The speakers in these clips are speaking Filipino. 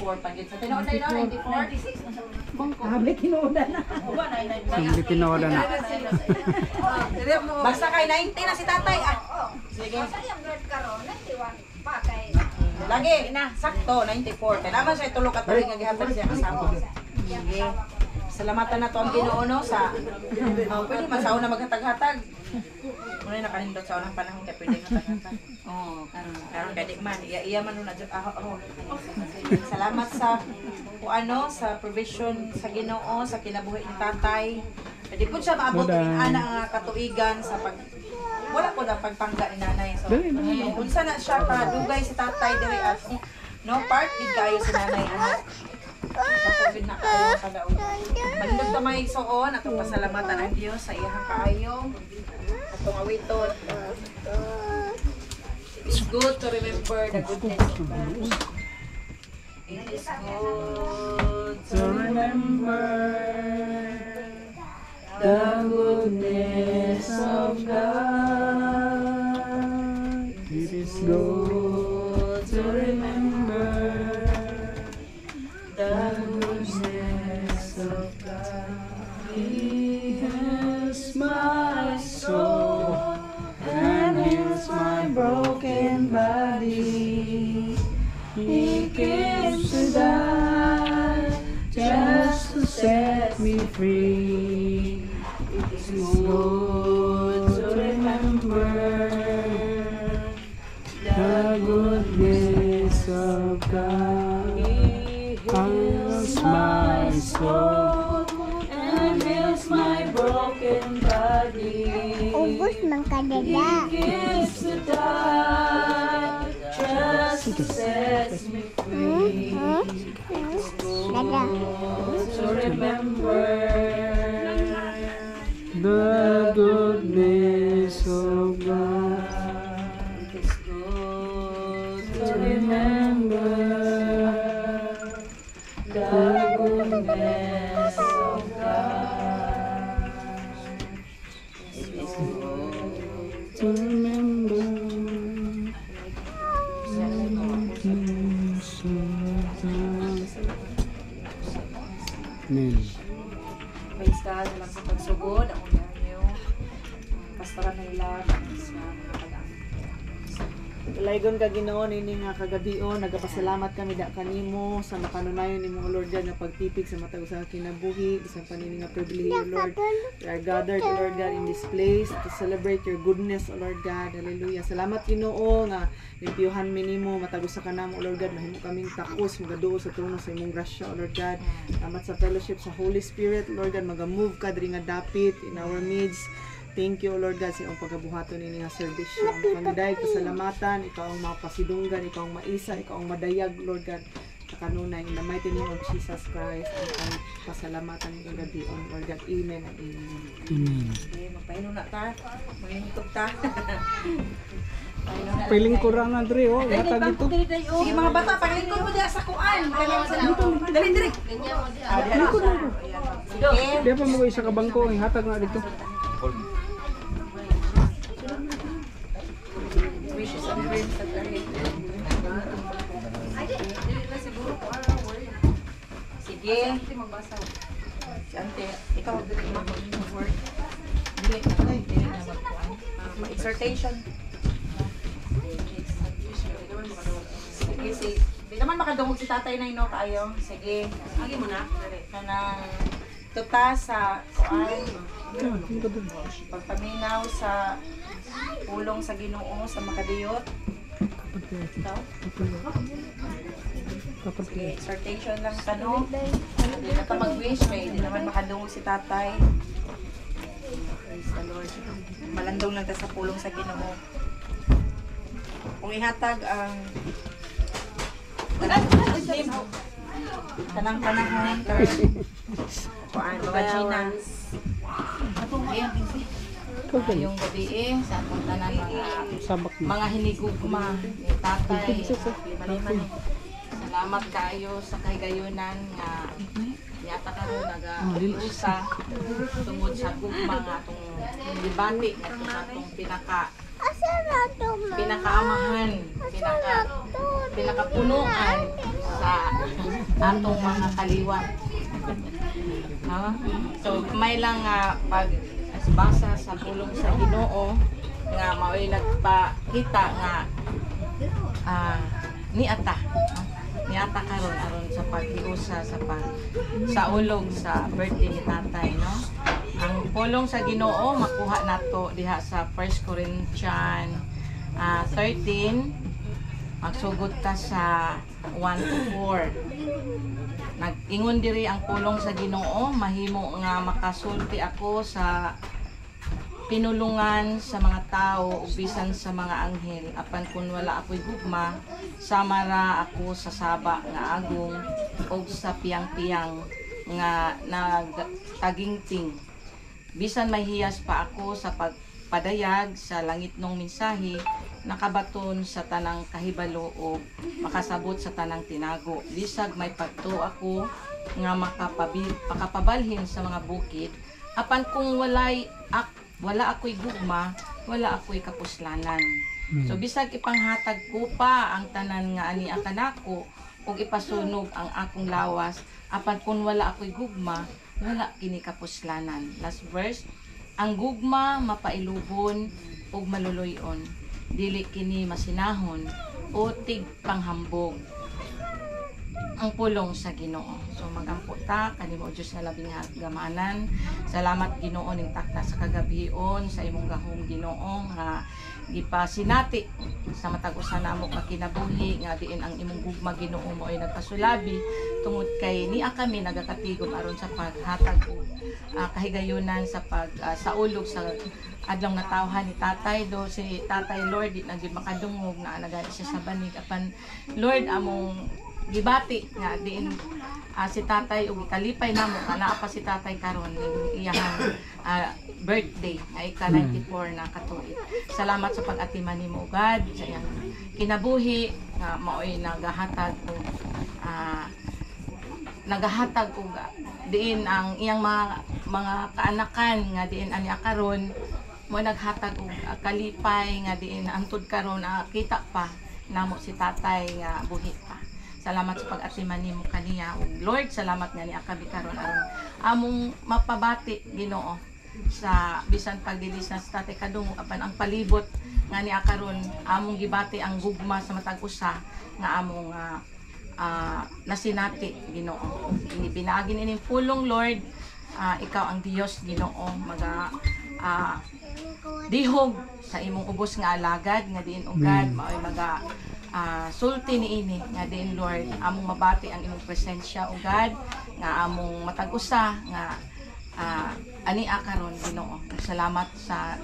94 pagit sa tinood na 94. 96 na sa bangko. Habli kinooda na. Hindi tinoda na. Basta kay 90 na si tatay. Sige. Lagi na sakto 94. Kaya naman siya tulog at tuloy nga gihatag siya kasama. Sige. Salamatan na to ang Ginoo no sa pwede man sa una maghatag-hatag. Muna nakanindot sa unang panahon kaya pwede hatag-hatag. Karon kay di man iya man na salamat sa sa provision sa Ginoo sa kinabuhi ni tatay. Pwede po siya maabot ng ana nga katuigan sa pag wala ko na pagpangga ni nanay. So unsa na siya kadugay si tatay diri at no part big kayo si nanay anak. Kapag na kayo sa daon. Malindog ta may igsoon atong pasalamatan ang Dios sa iyang kaayo. Atong awiton. It's good to remember the goodness of God. It is good to remember the goodness of God. It is good to remember the goodness of God. He heals my soul and heals my broken body. He gives to die just to set me free. It is good to remember the goodness of God. He heals my soul and heals my broken body. Ubus man kadada. He gives to die just to set me free. It's good to remember the goodness of God. It's good to remember the goodness of God. It's good to remember the goodness of God. Amen. Praise God, lang sa pagsugod, ang unyayo, pastoran na ilan, sa mga pag-amin. Laygon ka Ginoo nini nga kagabion nagapasalamat kami da kanimo sa makanunayon nimong Lord God na pagtipig sa matag sa kinabuhi bisan pa nini nga pribilehiyo Lord. We are gathered Lord God in this place to celebrate your goodness O Lord God. Hallelujah. Salamat Ginoo nga limpyuhan mi nimo matag sa kanamo O Lord God mahimo kaming takos magaduol sa trono sa imong grasya O Lord God. Salamat sa fellowship sa Holy Spirit Lord God maga-move ka diri nga dapit in our midst. Thank you, Lord God, sa iyong pagkabuhaton nini nga serbisyo. Ang kandiday, pasalamatan, ikaw ang mapasidunggan, ikaw ang maisa, ikaw ang madayag, Lord God, sa kanunay. In the mighty name of Jesus Christ, ang pasalamatan ng gabi, Lord God. Amen and amen. Amen. Okay, magpahinom na ta, maglingkod ta. Piling kurang na dre, oh. Hatag ito. Sige mga bata, paglingkod mo diya sa kuan. Dali, dali. Sige. Di pa mo isa ka bangko, hatag na dito. Wishes and dreams at the head. Sige. Si Ante, ikaw dili mag-work. Dili na magkuhan. Exhortation. Sige. Di naman makadungog si tatay na ino kaayo. Sige. Sige mo na. Kanang tuta sa kuan. Pagpaminaw sa pulong sa Ginoo sa makadiyot. Ito. Sige, exhortation lang tanong. Hindi na ka mag-wish kaya hindi naman makadungog si tatay. Praise the Lord. Malandong lang ta sa pulong sa Ginoo. Kung ihatag ang tanang panahon kuan mga Gina. Yung gabi sa atong tanan mga hinigugma ni tatay. Mali-mali. Salamat kayo sa kaygayonan nga yata karon naga-usa tungod sa gugma nga atong debate nga atong pinakaamahan, pinakapunuan sa atong mga kaliwat. No? So may lang pagbasa sa pulong sa Ginoo nga mao'y nagpakita nga niata karon aron sa paghiusa sa ulog sa birthday ni tatay, no? Ang pulong sa Ginoo makuha nato diha sa 1 Corinthians 13. Magsugod ka sa 1-4. Nag-ingon diri ang pulong sa Ginoo, mahimo nga makasulti ako sa pinulungan sa mga tao ug bisan sa mga anghel, apan kun wala ako'y gugma, samara ako sa saba nga agong ug sa piyang-piyang nga nagtagingting. Bisan mahiyas pa ako sa pagpadayag sa langitnong mensahe, nakabaton sa tanang kahibalo o makasabot sa tanang tinago. Bisag may pagto ako nga makapabalhin sa mga bukid, apan kung wala ako'y gugma, wala ako'y kapuslanan. So bisag ipanghatag ko pa ang tanan nga ani akanako ug ipasunog ang akong lawas, apan kung wala ako'y gugma, wala kini kapuslanan. Last verse, ang gugma mapailubon ug maluluyon, dili kini masinahon o tig panghambog. Ang pulong sa Ginoo. So magampo ta kanimo Dios nga labing gamanan. Salamat Ginoo ning takta sa kagabion sa imong gahom Ginoo nga gipasinati sa matag usa namo ka kinabuhi nga diin ang imong gugma Ginoo mo ay nagpasulabi tungod kay niya kami nagakatigom aron sa paghatag og kahigayunan sa sa ulog sa adlong natawhan ni tatay do si tatay Lord di na gyud makadungog na nagani siya sa banig apan Lord among gibati nga diin si tatay ug kalipay namo kana pa si tatay karon ning iyang birthday nga ika-94 na katuig. Salamat sa pag-atiman nimo God sa iyang kinabuhi nga maoy nagahatag og diin ang iyang mga kaanakan nga diin aniya karon mo naghatag og kalipay nga diin antud karon kita pa namo si tatay nga buhi pa. Salamat sa pag-atiman nimo kaniya. Lord, salamat nga ni akabi karon aron among mapabati Ginoo sa bisan pagdilis na sa tatay kadungog apan ang palibot nga ni karon among gibati ang gugma sa matag usa nga among nasinati Ginoo. Ini pinaagi ining pulong Lord, ikaw ang Dios Ginoo dihog sa imong ubos nga alagad nga diin ugad maoy sulti niini nga diin Lord among mabati ang imong presensya o God nga among matag-usa nga ani karon Ginoo. Salamat sa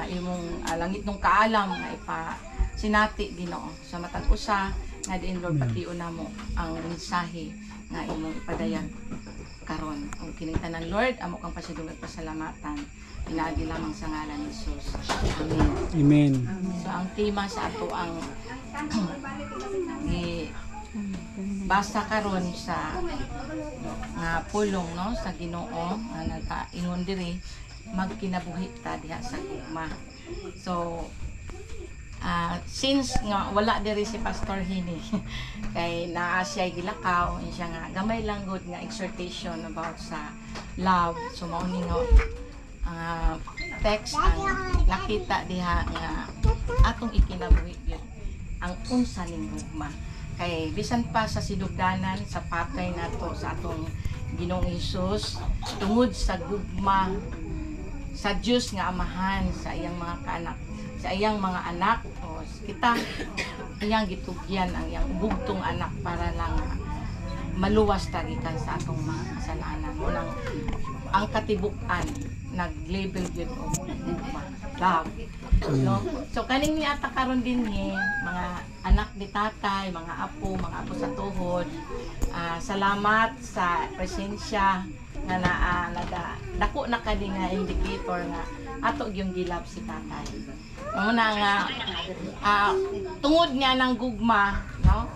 imong langitnong kaalam nga sinati Ginoo sa matag-usa nga diin Lord pation namo ang mensahe nga imong ipadayag karon. Ang kining tanan Lord amo kang pasidong at pasalamatan. Pinaagi lamang sa ngalan ni Jesus. Amen. Amen. So ang tema sa ato ang basa karon sa pulong no sa Ginoo nga nagkaingon diri magkinabuhi ta diha sa gugma. So since nga wala diri si Pastor Hini kay naa siya gilakaw siya nga gamay lang good nga exhortation about sa love. So mao ni nga text ang nakita diha nga atong ikinabuhi yun ang unsa ning gugma kay bisan pa sa sidugdanan sa patay nato sa atong Ginoong Hesus tungod sa gugma sa Dios nga amahan sa iyang mga kaanak sa iyang mga anak o kita iyang gitugyan ang iyang bugtong anak para lang maluwas ta gikan sa atong mga kasalanan mo nang ang katibuk-an nag-label yun o love. No? So kaning ni ata karon din mga anak ni tatay, mga apo sa tuhod. Salamat sa presensya nga dako na kani nga indicator nga ato yung gilab si tatay. Muna nga tungod nga ng gugma, no?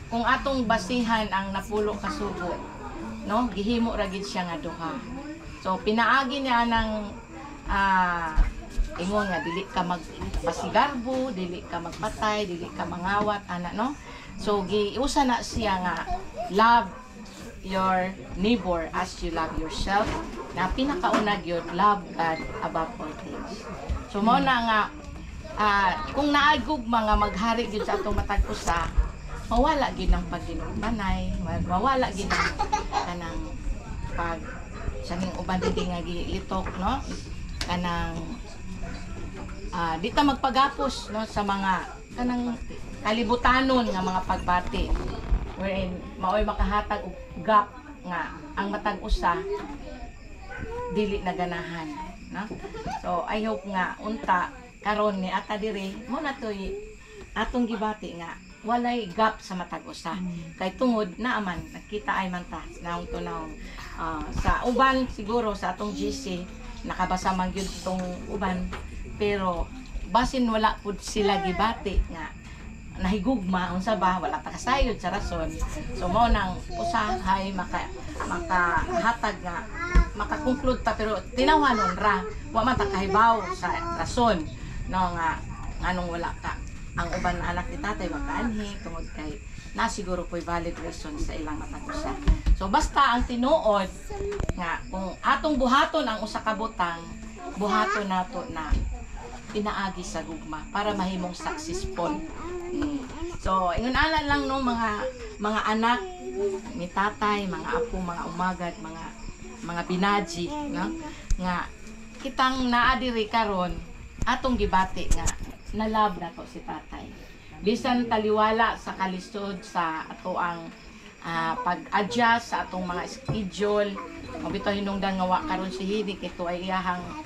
Kung atong basihan ang napulo ka sugo, no? Gihimo ra gid siya nga duha. So pinaagi niya ng ingon nga dili ka magpasigarbo, dili ka magpatay, dili ka mangawat ana no. So giusa na siya nga love your neighbor as you love yourself. Na pinakauna gyud, love God above all things. So mao na nga kung naagug mga maghari gyud sa atong matag usa, mawala gyud ang pagginugmanay, mawala gyud ang kanang pag saning uban din nga gilitok, no? Kanang di ta magpagapos, no, sa mga kanang kalibutanon nga mga pagbati wherein maoy makahatag og gap nga ang matag usa dili na ganahan, no? So I hope nga unta karon ni ata diri mo na toy atong gibati nga walay gap sa matag usa. Kay tungod naaman nakita ay man ta naong tunaw sa uban siguro sa atong GC nakabasa man gyud tong uban, pero basin wala pud sila gibati nga nahigugma unsa ba wala ta kasayod sa rason. So mao nang usahay makahatag nga makakonclude ta, pero tinawanon ra wa man ta kahibaw sa rason, no, nga anong wala ka ang uban na anak ni tatay makaanhi tungod kay na siguro po'y valid reason sa ilang matagusa. So basta ang tinuod nga kung atong buhaton ang usa ka butang, buhaton nato na pinaagi sa gugma para mahimong successful. So ingon ana lang no mga anak ni tatay, mga apo, mga umagad, mga binaji, no, nga kitang naadiri karon atong gibati nga na love na to si tatay. Bisan taliwala sa kalisod sa ato ang pag-adjust sa atong mga schedule, mabito hinungdan nga wa karon si Hidik ito ay iyahang